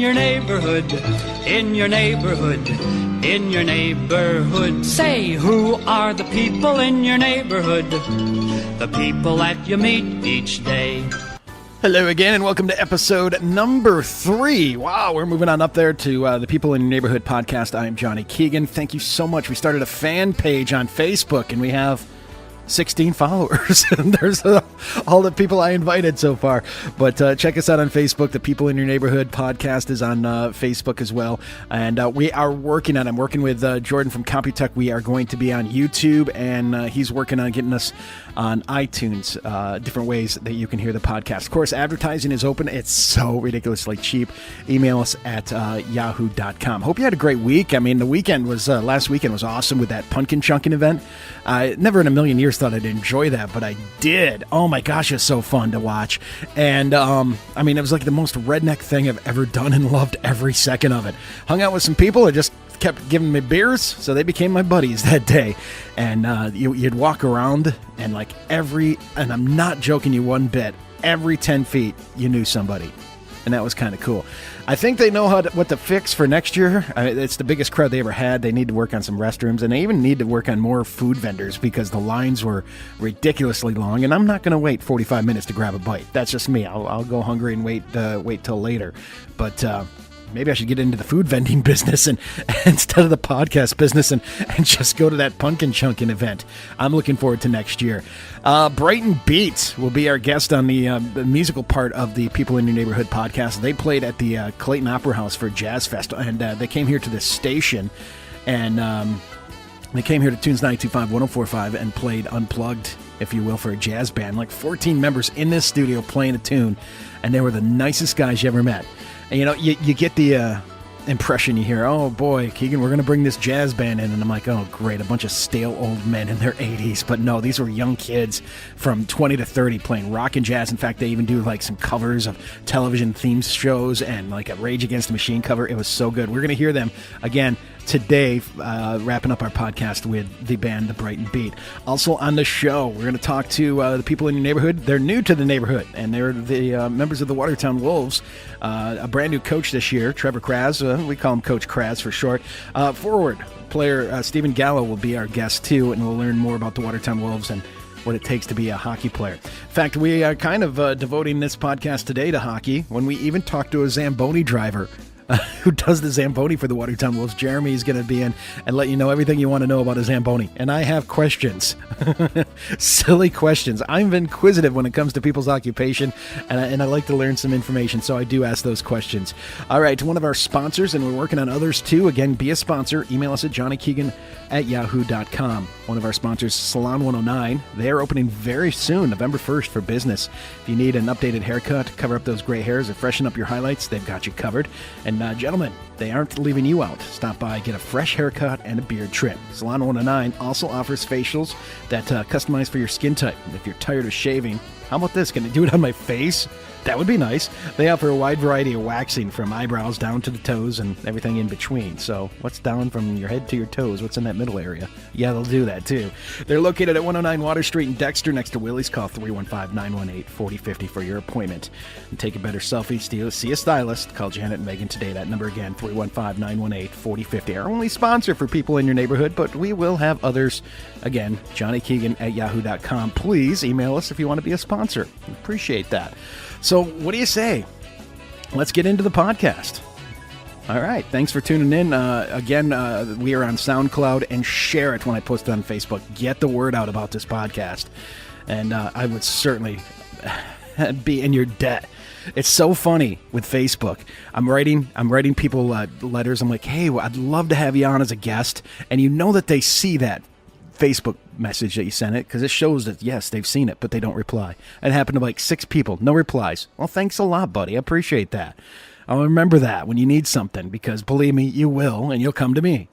your neighborhood, in your neighborhood, in your neighborhood. Say, who are the people in your neighborhood? The people that you meet each day. Hello again, and welcome to episode number 3. Wow, we're moving on up there to the People in Your Neighborhood podcast. I am Johnny Keegan. Thank you so much. We started a fan page on Facebook, and we have 16 followers. There's all the people I invited so far. But check us out on Facebook. The People in Your Neighborhood podcast is on Facebook as well. And we are working on it. I'm working with Jordan from Computech. We are going to be on YouTube, and he's working on getting us on iTunes, different ways that you can hear the podcast. Of course, advertising is open. It's so ridiculously cheap. Email us at yahoo.com. Hope you had a great week. I mean, the weekend was, last weekend was awesome with that pumpkin chunking event. I never in a million years thought I'd enjoy that, but I did. Oh my gosh, it's so fun to watch. And, I mean, it was like the most redneck thing I've ever done and loved every second of it. Hung out with some people that just kept giving me beers, so they became my buddies that day. And you'd walk around, and like and I'm not joking you one bit, every 10 feet you knew somebody. And that was kind of cool. I think they know what to fix for next year. It's the biggest crowd they ever had. They need to work on some restrooms, and they even need to work on more food vendors because the lines were ridiculously long, and I'm not going to wait 45 minutes to grab a bite. That's just me. I'll go hungry and wait till later. But maybe I should get into the food vending business and instead of the podcast business and just go to that pumpkin chunking event. I'm looking forward to next year. Brighton Beats will be our guest on the musical part of the People in Your Neighborhood podcast. They played at the Clayton Opera House for Jazz Fest, and they came here to this station, and they came here to Tunes 925, 1045, and played unplugged, if you will, for a jazz band. Like 14 members in this studio playing a tune, and they were the nicest guys you ever met. And, you know, you get the impression you hear, oh boy, Keegan, we're going to bring this jazz band in. And I'm like, oh great, a bunch of stale old men in their 80s. But no, these were young kids from 20 to 30 playing rock and jazz. In fact, they even do like some covers of television theme shows and like a Rage Against the Machine cover. It was so good. We're going to hear them again today, wrapping up our podcast with the band The Brighton Beat. Also on the show, we're going to talk to the people in your neighborhood. They're new to the neighborhood, and they're the members of the Watertown Wolves. A brand new coach this year, Trevor Kraz. We call him Coach Kraz for short. Forward player Stephen Gallo will be our guest too, and we'll learn more about the Watertown Wolves and what it takes to be a hockey player. In fact, we are kind of devoting this podcast today to hockey when we even talk to a Zamboni driver who does the Zamboni for the Watertown Wolves. Jeremy is going to be in and let you know everything you want to know about a Zamboni. And I have questions. Silly questions. I'm inquisitive when it comes to people's occupation, and I like to learn some information, so I do ask those questions. All right, to one of our sponsors, and we're working on others too. Again, be a sponsor. Email us at johnnykeegan@yahoo.com. One of our sponsors, Salon 109. They are opening very soon, November 1st, for business. If you need an updated haircut to cover up those gray hairs or freshen up your highlights, they've got you covered. And gentlemen, they aren't leaving you out. Stop by, get a fresh haircut and a beard trim. Salon 109 also offers facials that customize for your skin type. If you're tired of shaving, how about this? Can I do it on my face? That would be nice. They offer a wide variety of waxing from eyebrows down to the toes and everything in between. So what's down from your head to your toes? What's in that middle area? Yeah, they'll do that too. They're located at 109 Water Street in Dexter next to Willie's. Call 315-918-4050 for your appointment. And take a better selfie. See a stylist. Call Janet and Megan today. That number again, 315-918-4050. Our only sponsor for people in your neighborhood, but we will have others. Again, johnnykeegan@yahoo.com. Please email us if you want to be a sponsor. We appreciate that. So what do you say? Let's get into the podcast. All right. Thanks for tuning in. Again, we are on SoundCloud, and share it when I post it on Facebook. Get the word out about this podcast. And I would certainly be in your debt. It's so funny with Facebook. I'm writing people letters. I'm like, hey, I'd love to have you on as a guest. And you know that they see that Facebook message that you sent it, because it shows that, yes, they've seen it, but they don't reply. It happened to like 6 people. No replies. Well, thanks a lot, buddy. I appreciate that. I'll remember that when you need something, because believe me, you will, and you'll come to me.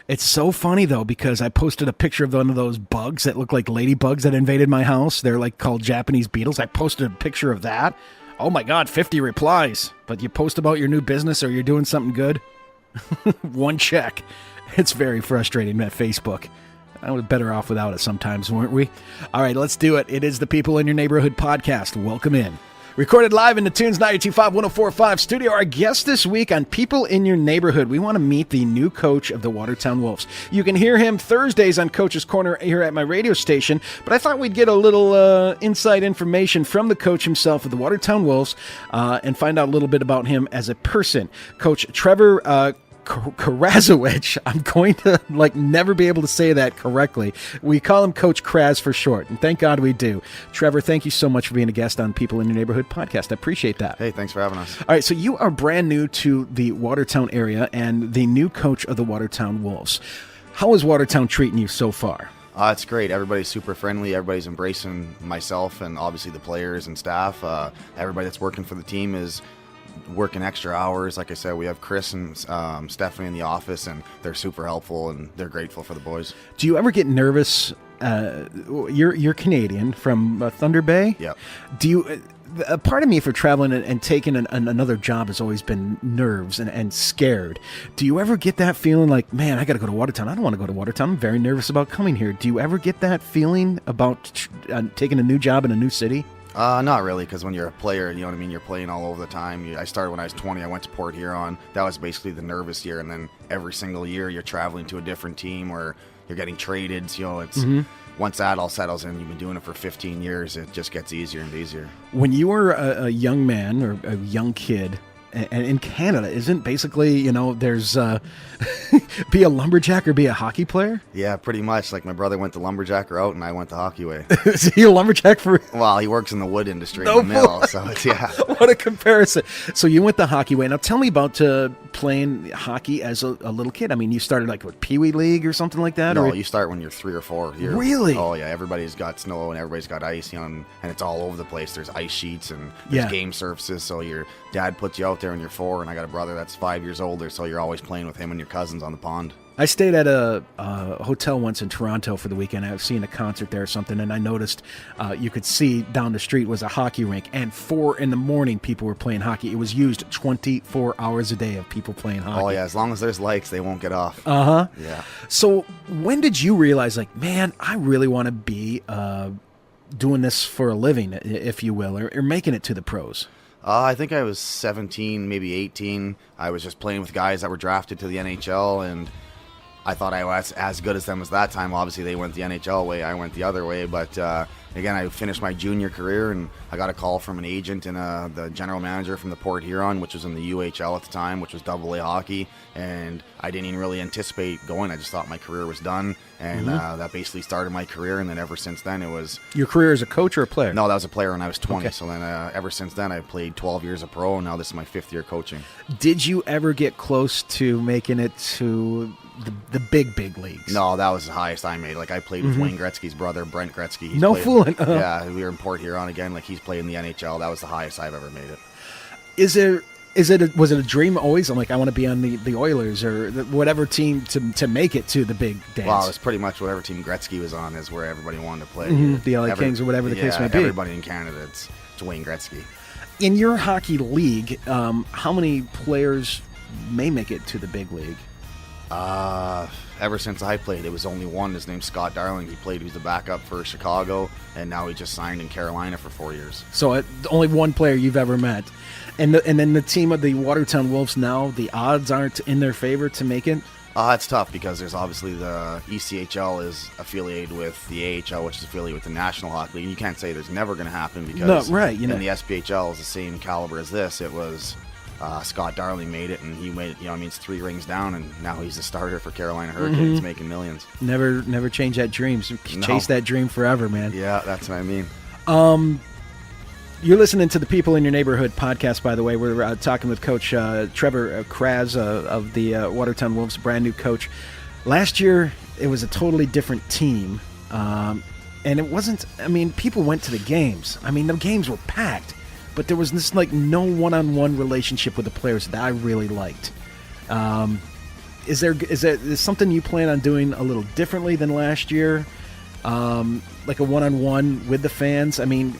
It's so funny, though, because I posted a picture of one of those bugs that look like ladybugs that invaded my house. They're like called Japanese beetles. I posted a picture of that. Oh my God, 50 replies. But you post about your new business or you're doing something good? 1 check. It's very frustrating at Facebook. I was better off without it sometimes, weren't we? All right, let's do it. It is the People in Your Neighborhood podcast. Welcome in. Recorded live in the Tunes 92.5 104.5 studio. Our guest this week on People in Your Neighborhood. We want to meet the new coach of the Watertown Wolves. You can hear him Thursdays on Coach's Corner here at my radio station, but I thought we'd get a little inside information from the coach himself of the Watertown Wolves and find out a little bit about him as a person. Coach Trevor Krazowicz. I'm going to never be able to say that correctly. We call him Coach Kraz for short, and thank God we do. Trevor, thank you so much for being a guest on People in Your Neighborhood podcast. I appreciate that. Hey, thanks for having us. All right, so you are brand new to the Watertown area and the new coach of the Watertown Wolves. How is Watertown treating you so far? It's great. Everybody's super friendly. Everybody's embracing myself and obviously the players and staff. Everybody that's working for the team is working extra hours. Like I said, we have Chris and Stephanie in the office, and they're super helpful and they're grateful for the boys. Do you ever get nervous? You're Canadian from Thunder Bay. Yeah. Do you? A part of me for traveling and taking another job has always been nerves and scared. Do you ever get that feeling like, man, I got to go to Watertown? I don't want to go to Watertown. I'm very nervous about coming here. Do you ever get that feeling about taking a new job in a new city? Not really, because when you're a player, you know what I mean, you're playing all over the time. I started when I was 20. I went to Port Huron. That was basically the nervous year, and then every single year you're traveling to a different team or you're getting traded. You know, it's once that all settles in, you've been doing it for 15 years, it just gets easier and easier. When you were a young man or a young kid, and in Canada, isn't basically, there's be a lumberjack or be a hockey player? Yeah, pretty much. Like my brother went the lumberjack route and I went the hockey way. Is he a lumberjack for? Well, he works in the wood industry in the mill, so it's, yeah. What a comparison. So you went the hockey way. Now tell me about playing hockey as a little kid. I mean, you started with Pee Wee League or something like that? No, you start when you're 3 or 4. Really? Oh, yeah. Everybody's got snow and everybody's got ice, and it's all over the place. There's ice sheets and there's game surfaces, so your dad puts you out there when you're 4, and I got a brother that's 5 years older, so you're always playing with him and your cousins on the pond. I stayed at a hotel once in Toronto for the weekend. I was seeing a concert there or something, and I noticed you could see down the street was a hockey rink, and 4 a.m. people were playing hockey. It was used 24 hours a day of people playing hockey. Oh, yeah. As long as there's lights, they won't get off. Uh-huh. Yeah. So when did you realize, man, I really want to be doing this for a living, if you will, or making it to the pros? I think I was 17, maybe 18. I was just playing with guys that were drafted to the NHL, and I thought I was as good as them as that time. Obviously, they went the NHL way. I went the other way. But, again, I finished my junior career, and I got a call from an agent and the general manager from the Port Huron, which was in the UHL at the time, which was AA hockey. And I didn't even really anticipate going. I just thought my career was done. And that basically started my career. And then ever since then, it was... Your career as a coach or a player? No, that was a player when I was 20. Okay. So then ever since then, I played 12 years of pro, and now this is my 5th year coaching. Did you ever get close to making it to the big leagues? No, that was the highest I made. I played with Wayne Gretzky's brother, Brent Gretzky. No fooling. Yeah, we were in Port Huron again. He's playing the NHL. That was the highest I've ever made it. Was it a dream always? I'm I want to be on the Oilers or whatever team to make it to the big dance. Well, it's pretty much whatever team Gretzky was on is where everybody wanted to play. The LA Kings or whatever the case may be. Everybody in Canada, it's Wayne Gretzky. In your hockey league, how many players may make it to the big league? Ever since I played, it was only one. His name's Scott Darling. He was the backup for Chicago, and now he just signed in Carolina for 4 years. So only one player you've ever met. And then the team of the Watertown Wolves now, the odds aren't in their favor to make it? It's tough because there's obviously the ECHL is affiliated with the AHL, which is affiliated with the National Hockey League. You can't say there's never going to happen because the SPHL is the same caliber as this. It was Scott Darling made it, and he made it, it's 3 rings down, and now he's the starter for Carolina Hurricanes, making millions. Never change that dream. Chase that dream forever, man. Yeah, that's what I mean. You're listening to the People in Your Neighborhood podcast, by the way. We're talking with Coach Trevor Kraz of the Watertown Wolves, brand new coach. Last year, it was a totally different team, and it wasn't, people went to the games. The games were packed. But there was this no one-on-one relationship with the players that I really liked. Is there something you plan on doing a little differently than last year? Like a one-on-one with the fans?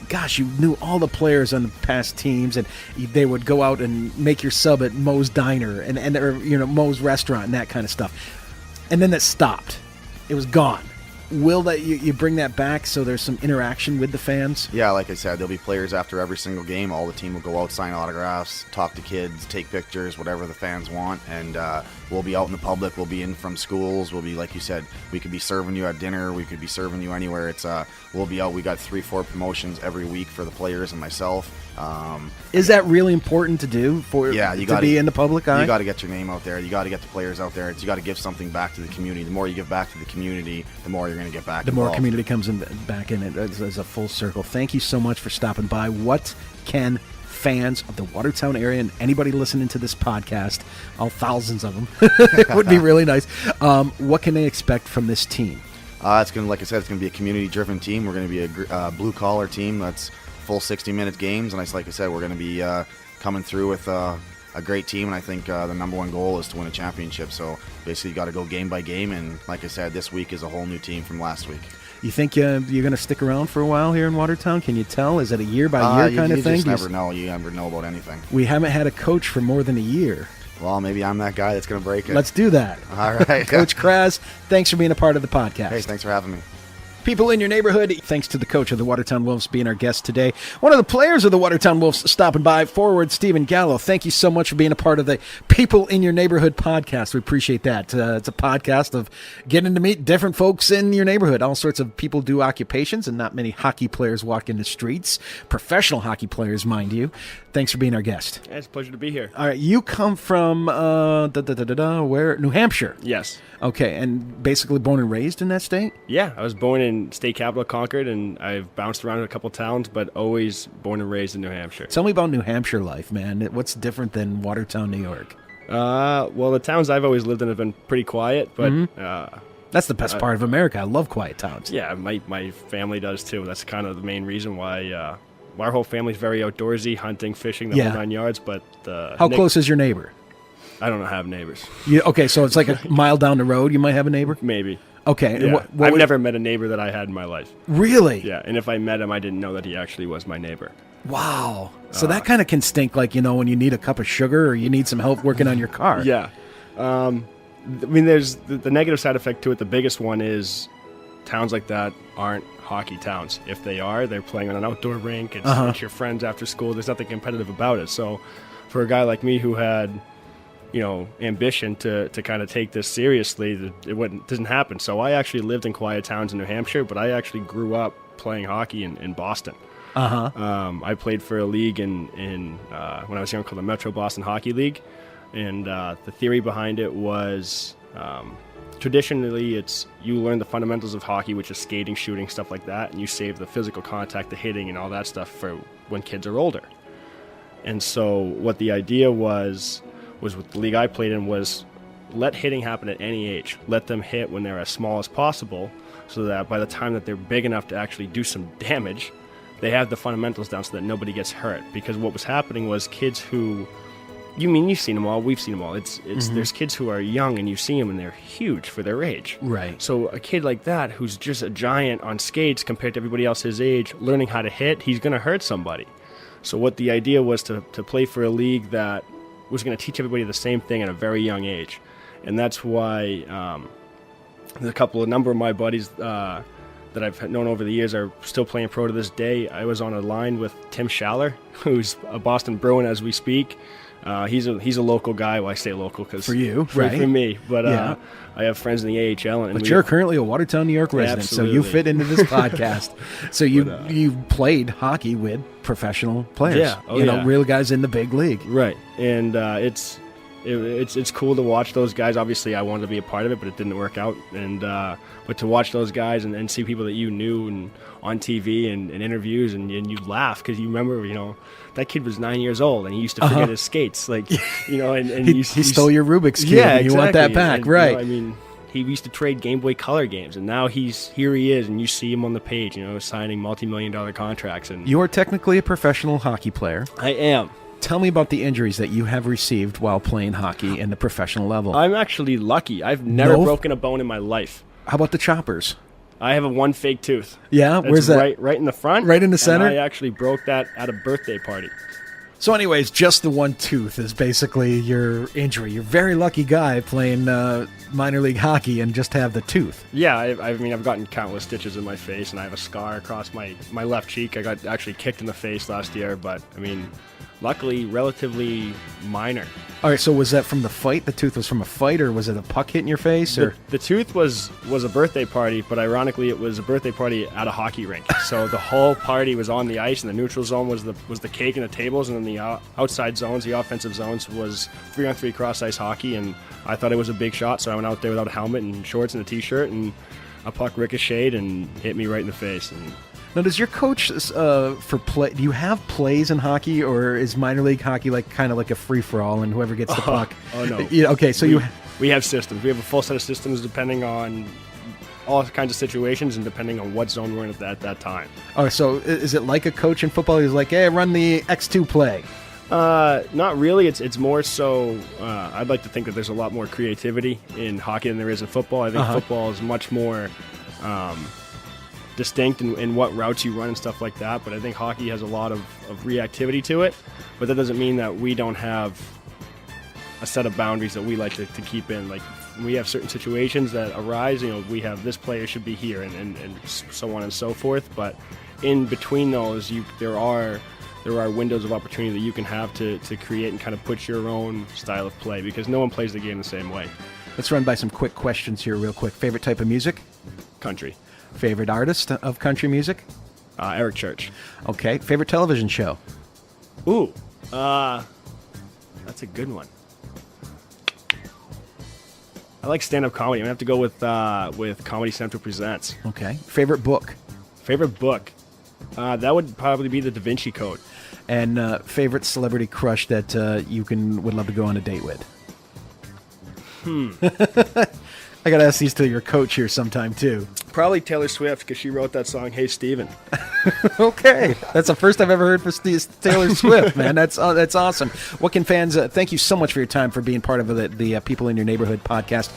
Gosh, you knew all the players on the past teams, and they would go out and make your sub at Moe's Diner or Moe's Restaurant and that kind of stuff. And then that stopped. It was gone. will that you bring that back so there's some interaction with the fans? Yeah, like I said, there'll be players after every single game. All the team will go out, sign autographs, talk to kids, take pictures, whatever the fans want. And we'll be out in the public. We'll be in from schools. We'll be, like you said, we could be serving you at dinner. We could be serving you anywhere. We'll be out. We got 3-4 promotions every week for the players and myself. Is that really important to do to be in the public eye? You got to get your name out there. You got to get the players out there. You got to give something back to the community. The more you give back to the community, the more you're going to get back. The more community comes back in it as a full circle. Thank you so much for stopping by. What can fans of the Watertown area and anybody listening to this podcast, all thousands of them, it would be really nice. What can they expect from this team? It's going to, like I said, it's going to be a community-driven team. We're going to be a blue-collar team that's full 60-minute games, and like I said, we're going to be coming through with a great team, and I think the number one goal is to win a championship. So basically, you got to go game by game, and like I said, this week is a whole new team from last week. You think you're going to stick around for a while here in Watertown? Can you tell? Is it a year-by-year kind of thing? You just never know. You never know about anything. We haven't had a coach for more than a year. Well, maybe I'm that guy that's going to break it. Let's do that. All right. Coach Kraz, thanks for being a part of the podcast. Hey, thanks for having me. People in your neighborhood, thanks to the coach of the Watertown Wolves being our guest today. One of the players of the Watertown Wolves stopping by, forward Stephen Gallo. Thank you so much for being a part of the People in Your Neighborhood podcast. We appreciate that. It's a podcast of getting to meet different folks in your neighborhood. All sorts of people do occupations, and not many hockey players walk in the streets. Professional hockey players, mind you. Thanks for being our guest. Yeah, it's a pleasure to be here. All right, you come from, where? New Hampshire. Yes. Okay, and basically born and raised in that state? Yeah, I was born in state capital Concord, and I've bounced around in a couple towns, but always born and raised in New Hampshire. Tell me about New Hampshire life, man. What's different than Watertown, New York? Well, the towns I've always lived in have been pretty quiet, but... That's the best part of America. I love quiet towns. Yeah, my family does too. That's kind of the main reason why our whole family's very outdoorsy, hunting, fishing, the whole 9 yards, but... How close is your neighbor? I don't have neighbors. Okay, so it's like a mile down the road you might have a neighbor? Maybe. Okay. Yeah. I've never met a neighbor that I had in my life. Really? Yeah, and if I met him, I didn't know that he actually was my neighbor. Wow. So that kind of can stink, like, when you need a cup of sugar or you need some help working on your car. Yeah. I mean, there's the negative side effect to it. The biggest one is towns like that aren't hockey towns. If they are, they're playing on an outdoor rink. It's your friends after school. There's nothing competitive about it. So for a guy like me who had... ambition to kind of take this seriously, it doesn't happen. So I actually lived in quiet towns in New Hampshire, but I actually grew up playing hockey in Boston. I played for a league in when I was young called the Metro Boston Hockey League, and the theory behind it was traditionally it's you learn the fundamentals of hockey, which is skating, shooting, stuff like that, and you save the physical contact, the hitting, and all that stuff for when kids are older. And so what the idea was with the league I played in was let hitting happen at any age. Let them hit when they're as small as possible so that by the time that they're big enough to actually do some damage, they have the fundamentals down so that nobody gets hurt. Because what was happening was kids who, you've seen them all, we've seen them all. There's kids who are young and you see them and they're huge for their age. Right. So a kid like that who's just a giant on skates compared to everybody else his age, learning how to hit, he's going to hurt somebody. So what the idea was to play for a league that was going to teach everybody the same thing at a very young age. And that's why a number of my buddies that I've known over the years are still playing pro to this day. I was on a line with Tim Schaller, who's a Boston Bruin as we speak. He's a local guy. Well, I say local because for you, for me. But I have friends in the AHL. But you're currently a Watertown, New York resident, absolutely. so you fit into this podcast. So you played hockey with professional players. Yeah, real guys in the big league. Right, and it's cool to watch those guys. Obviously, I wanted to be a part of it, but it didn't work out. And but to watch those guys and see people that you knew and on TV and interviews, and you laugh because you remember, that kid was 9 years old and he used to forget his skates, like, and he stole your Rubik's Cube. Yeah, and you want that back, and, right? He used to trade Game Boy Color games, and now here he is, and you see him on the page, signing multi-million-dollar contracts. And you are technically a professional hockey player. I am. Tell me about the injuries that you have received while playing hockey in the professional level. I'm actually lucky. I've never broken a bone in my life. How about the choppers? I have one fake tooth. Yeah? Where's that? Right in the front. Right in the center? And I actually broke that at a birthday party. So anyways, just the one tooth is basically your injury. You're a very lucky guy playing minor league hockey and just have the tooth. Yeah, I mean, I've gotten countless stitches in my face, and I have a scar across my left cheek. I got actually kicked in the face last year, but, I mean, luckily, relatively minor. All right, so was that from the fight? The tooth was from a fight, or was it a puck hitting your face? Or The tooth was a birthday party, but ironically, it was a birthday party at a hockey rink. So the whole party was on the ice, and the neutral zone was the cake and the tables, and then the outside zones, the offensive zones, was 3-on-3 cross-ice hockey, and I thought it was a big shot, so I went out there without a helmet and shorts and a T-shirt, and a puck ricocheted and hit me right in the face. And now, does your coach for play? Do you have plays in hockey, or is minor league hockey kind of like a free for all, and whoever gets the puck? Oh no. Okay, so we have systems. We have a full set of systems depending on all kinds of situations and depending on what zone we're in at that time. Oh, so is it like a coach in football? He's like, hey, run the X2 play. Not really. It's more so. I'd like to think that there's a lot more creativity in hockey than there is in football. I think football is much more distinct in what routes you run and stuff like that. But I think hockey has a lot of reactivity to it. But that doesn't mean that we don't have a set of boundaries that we like to keep in. Like, we have certain situations that arise. We have this player should be here, and so on and so forth. But in between those, there are windows of opportunity that you can have to create and kind of put your own style of play, because no one plays the game the same way. Let's run by some quick questions here real quick. Favorite type of music? Country. Favorite artist of country music? Eric Church. Okay. Favorite television show? Ooh, that's a good one. I like stand-up comedy. I'm gonna have to go with Comedy Central Presents. Okay. Favorite book? Favorite book? That would probably be The Da Vinci Code. And favorite celebrity crush that you would love to go on a date with? I gotta ask these to your coach here sometime too. Probably Taylor Swift, because she wrote that song "Hey Steven." Okay, that's the first I've ever heard for Taylor Swift, man. That's awesome. What can fans? Thank you so much for your time, for being part of the People in Your Neighborhood podcast.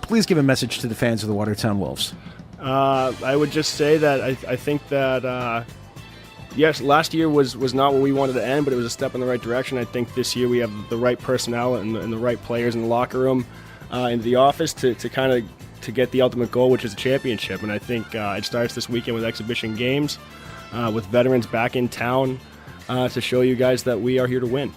Please give a message to the fans of the Watertown Wolves. I would just say that I think that yes, last year was not where we wanted to end, but it was a step in the right direction. I think this year we have the right personnel and the right players in the locker room, in the office to kind of to get the ultimate goal, which is a championship. And I think it starts this weekend with exhibition games, with veterans back in town, to show you guys that we are here to win.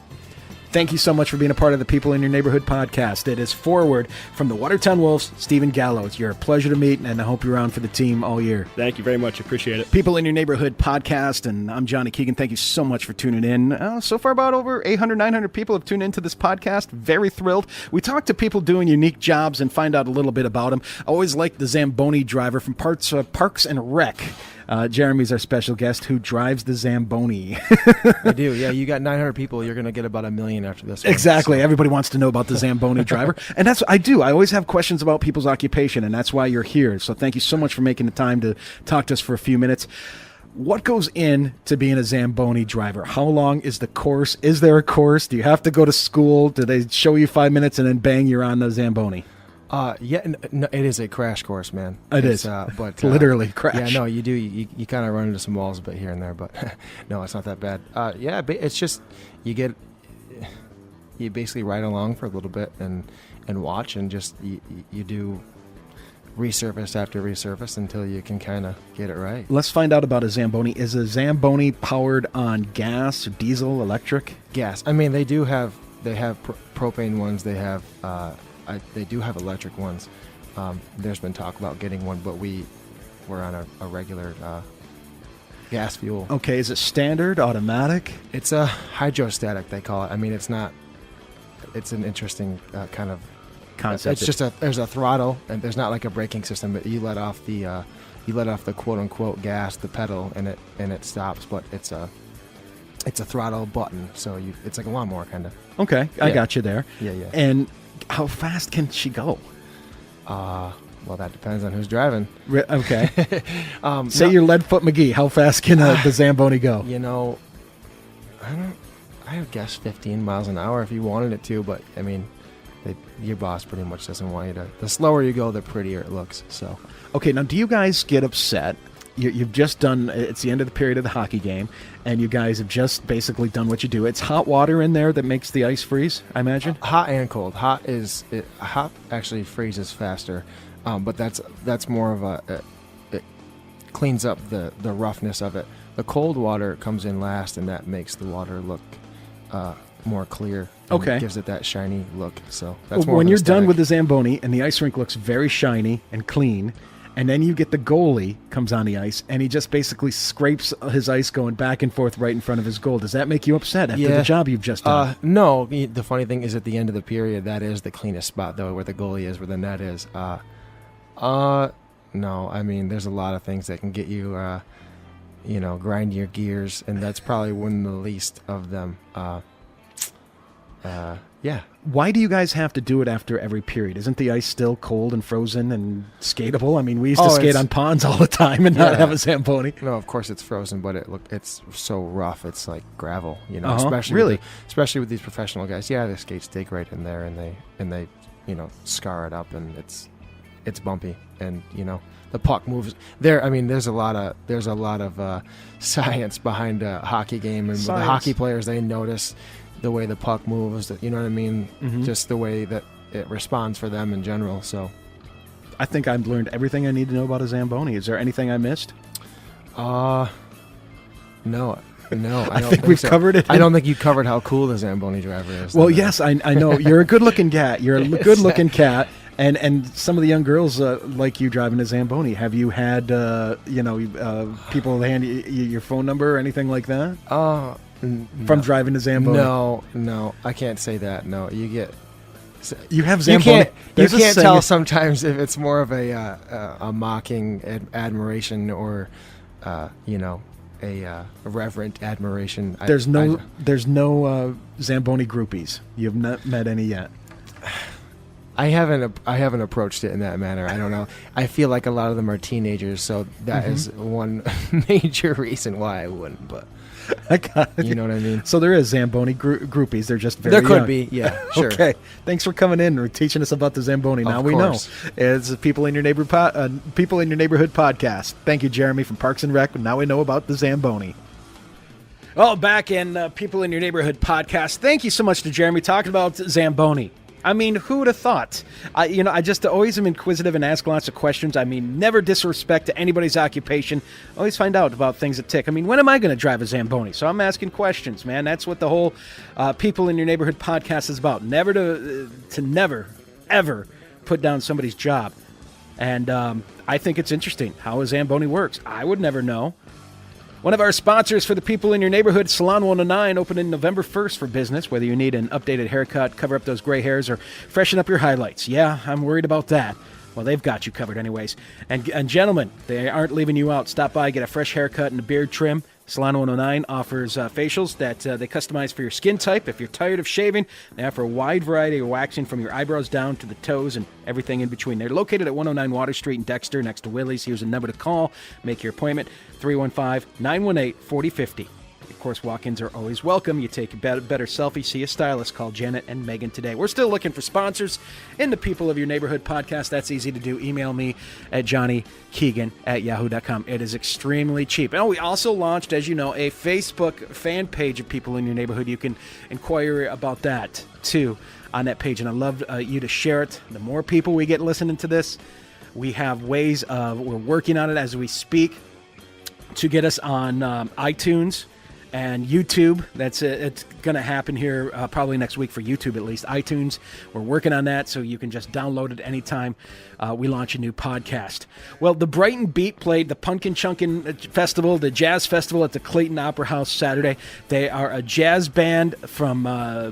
Thank you so much for being a part of the People in Your Neighborhood podcast. It is forward from the Watertown Wolves, Stephen Gallows. You're a pleasure to meet, and I hope you're around for the team all year. Thank you very much. Appreciate it. People in Your Neighborhood podcast, and I'm Johnny Keegan. Thank you so much for tuning in. So far, about over 800, 900 people have tuned into this podcast. Very thrilled. We talk to people doing unique jobs and find out a little bit about them. I always like the Zamboni driver from Parks and Rec. Jeremy's our special guest who drives the Zamboni. I do, yeah. You got 900 people. You're going to get about 1 million after this one. Exactly. So. Everybody wants to know about the Zamboni driver. And that's what I do. I always have questions about people's occupation, and that's why you're here. So thank you so much for making the time to talk to us for a few minutes. What goes into being a Zamboni driver? How long is the course? Is there a course? Do you have to go to school? Do they show you 5 minutes and then bang, you're on the Zamboni? No, it is a crash course, man. It's but literally crash. Yeah, no, you do. You kind of run into some walls a bit here and there, but no, it's not that bad. It's just you basically ride along for a little bit and watch, and just you do resurface after resurface until you can kind of get it right. Let's find out about a Zamboni. Is a Zamboni powered on gas, diesel, electric? Gas. I mean, they have propane ones. They have. They do have electric ones. There's been talk about getting one, but we're on a regular gas fuel. Okay, is it standard, automatic? It's a hydrostatic, they call it. I mean, it's not. It's an interesting kind of concept. It's just there's a throttle, and there's not like a braking system, but you let off the quote unquote gas, the pedal, and it stops. But it's a throttle button, so it's like a lawnmower kind of. Okay, I got you there. Yeah. And how fast can she go? Well, that depends on who's driving. Okay. You're Leadfoot McGee. How fast can the Zamboni go? I would guess 15 miles an hour if you wanted it to, but I mean, your boss pretty much doesn't want you to. The slower you go, the prettier it looks. So. Okay, now do you guys get upset you've just done. It's the end of the period of the hockey game, and you guys have just basically done what you do. It's hot water in there that makes the ice freeze, I imagine. Hot and cold. Hot actually freezes faster, but that's more of it cleans up the roughness of it. The cold water comes in last, and that makes the water look more clear. Okay. Gives it that shiny look. So that's more when you're aesthetic. done with the Zamboni and the ice rink looks very shiny and clean, and then you get the goalie comes on the ice and he just basically scrapes his ice going back and forth right in front of his goal. Does that make you upset after the job you've just done? No. The funny thing is, at the end of the period, that is the cleanest spot, though, where the goalie is, where the net is. No. I mean, there's a lot of things that can get you, grind your gears, and that's probably one of the least of them. Yeah. Why do you guys have to do it after every period? Isn't the ice still cold and frozen and skateable? I mean, we used to skate on ponds all the time and not have a Zamboni. No, of course it's frozen, but it's so rough. It's like gravel, especially with these professional guys. Yeah, the skates dig right in there, and they scar it up, and it's bumpy, and the puck moves there. I mean, there's a lot of science behind a hockey game, and the hockey players, they notice the way the puck moves, you know what I mean? Mm-hmm. Just the way that it responds for them in general. So I think I've learned everything I need to know about a Zamboni. Is there anything I missed? No. I think we've covered it. I don't think you covered how cool the Zamboni driver is. Well, yes, I know. You're a good-looking cat. You're a good-looking cat. And some of the young girls like you driving a Zamboni. Have you had people hand you your phone number or anything like that? From driving a Zamboni? No, I can't say that. No, you have Zamboni. You can't tell sometimes if it's more of a mocking admiration or a reverent admiration. There's no Zamboni groupies. You have not met any yet. I haven't approached it in that manner. I don't know. I feel like a lot of them are teenagers, so that is one major reason why I wouldn't. But I got it. You know what I mean? So there is Zamboni groupies. They're just very There could young. be, yeah, sure. Okay. Thanks for coming in and teaching us about the Zamboni. Now we know. It's the People in Your Neighborhood podcast. Thank you, Jeremy from Parks and Rec. Now we know about the Zamboni. Oh, back in People in Your Neighborhood podcast. Thank you so much to Jeremy talking about Zamboni. I mean, who would have thought? I just always am inquisitive and ask lots of questions. I mean, never disrespect to anybody's occupation. Always find out about things that tick. I mean, when am I going to drive a Zamboni? So I'm asking questions, man. That's what the whole People in Your Neighborhood podcast is about. Never to never, ever put down somebody's job. And I think it's interesting how a Zamboni works. I would never know. One of our sponsors for the People in Your Neighborhood, Salon 109, opening November 1st for business, whether you need an updated haircut, cover up those gray hairs, or freshen up your highlights. Yeah, I'm worried about that. Well, they've got you covered anyways. And gentlemen, they aren't leaving you out. Stop by, get a fresh haircut and a beard trim. Salon 109 offers facials that they customize for your skin type. If you're tired of shaving, they offer a wide variety of waxing from your eyebrows down to the toes and everything in between. They're located at 109 Water Street in Dexter, next to Willie's. Here's a number to call. Make your appointment, 315-918-4050. Of course, walk-ins are always welcome. You take a better selfie, see a stylist. Call Janet and Megan today. We're still looking for sponsors in the People of Your Neighborhood podcast. That's easy to do. Email me at johnnykeegan@yahoo.com. It is extremely cheap. And we also launched, as you know, a Facebook fan page of People in Your Neighborhood. You can inquire about that, too, on that page. And I'd love you to share it. The more people we get listening to this, we have ways of, we're working on it as we speak, to get us on iTunes and YouTube. That's it. It's going to happen here probably next week for YouTube, at least. iTunes, we're working on that, so you can just download it anytime we launch a new podcast. Well, the Brighton Beat played the Pumpkin Chunkin' Festival, the Jazz Festival at the Clayton Opera House Saturday. They are a jazz band from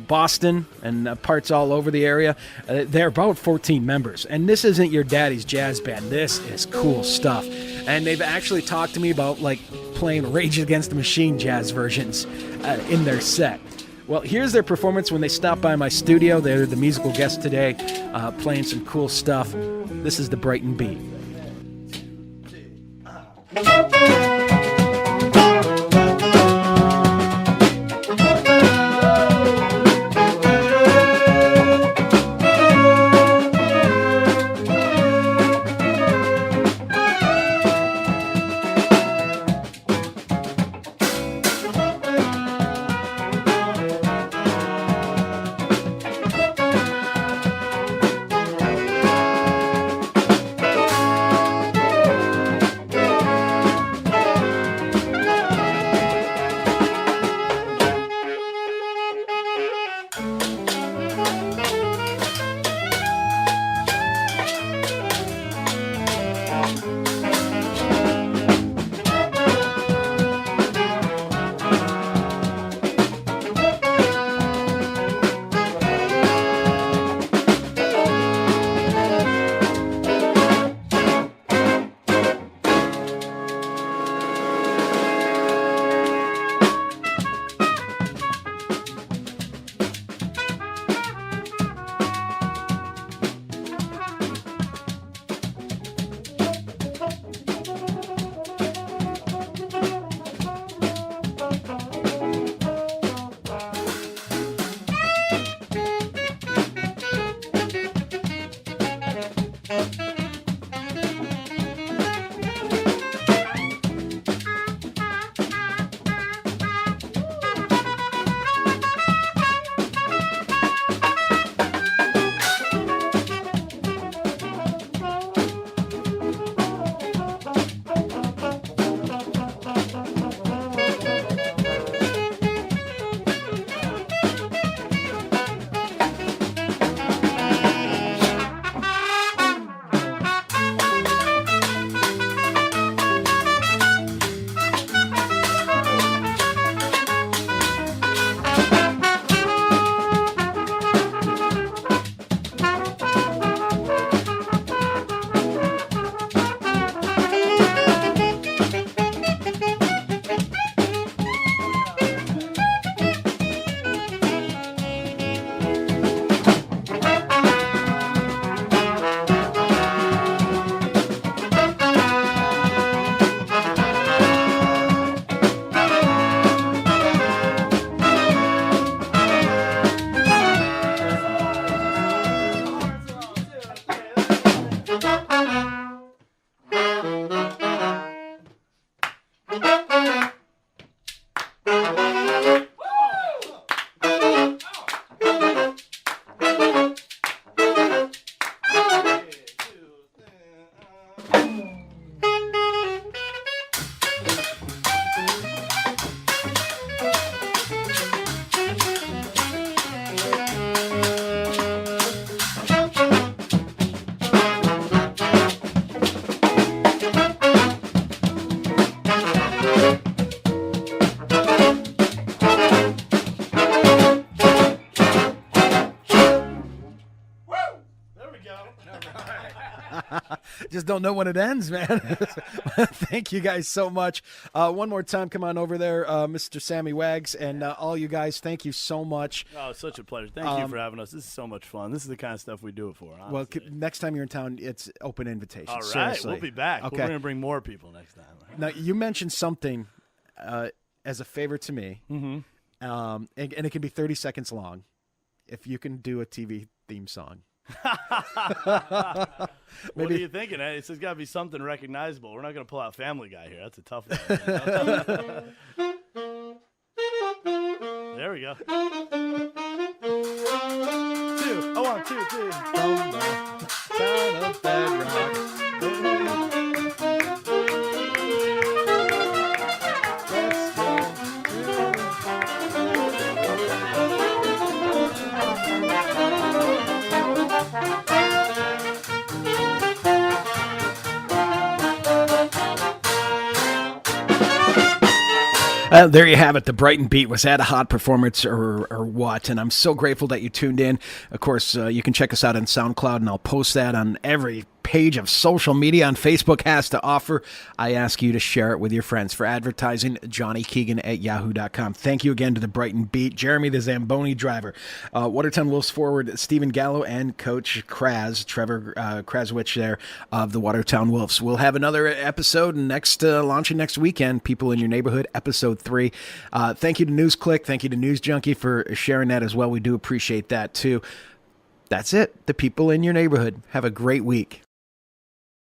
Boston and parts all over the area. They're about 14 members, and this isn't your daddy's jazz band. This is cool stuff. And they've actually talked to me about playing Rage Against the Machine jazz versions in their set. Well, here's their performance when they stop by my studio. They're the musical guest today, playing some cool stuff. This is the Brighton Beat. Just don't know when it ends, man. Thank you guys so much. One more time, come on over there, Mr. Sammy Wags, and all you guys, thank you so much. Oh, it's such a pleasure. Thank you for having us. This is so much fun. This is the kind of stuff we do it for, honestly. Well, next time you're in town, it's open invitation. All right, seriously. we'll be back. Okay. We're going to bring more people next time. Now, you mentioned something as a favor to me, and it can be 30 seconds long, if you can do a TV theme song. What are you thinking? It's just got to be something recognizable. We're not going to pull out Family Guy here. That's a tough one. There we go. 2. Oh, 1, 2, 3. From the town of Bedrock. Let's go. There you have it. The Brighton Beat. Was that a hot performance or what? And I'm so grateful that you tuned in. Of course, you can check us out on SoundCloud, and I'll post that on every page of social media on Facebook has to offer. I ask you to share it with your friends. For advertising, Johnny Keegan at yahoo.com. Thank you again to the Brighton Beat, Jeremy the Zamboni driver, Watertown Wolves forward Stephen Gallo, and Coach Kraz, Trevor Kraswich there of the Watertown Wolves. We'll have another episode launching next weekend, People in Your Neighborhood, episode 3. Thank you to NewsClick. Thank you to News Junkie for sharing that as well. We do appreciate that too. That's it. The People in Your Neighborhood. Have a great week.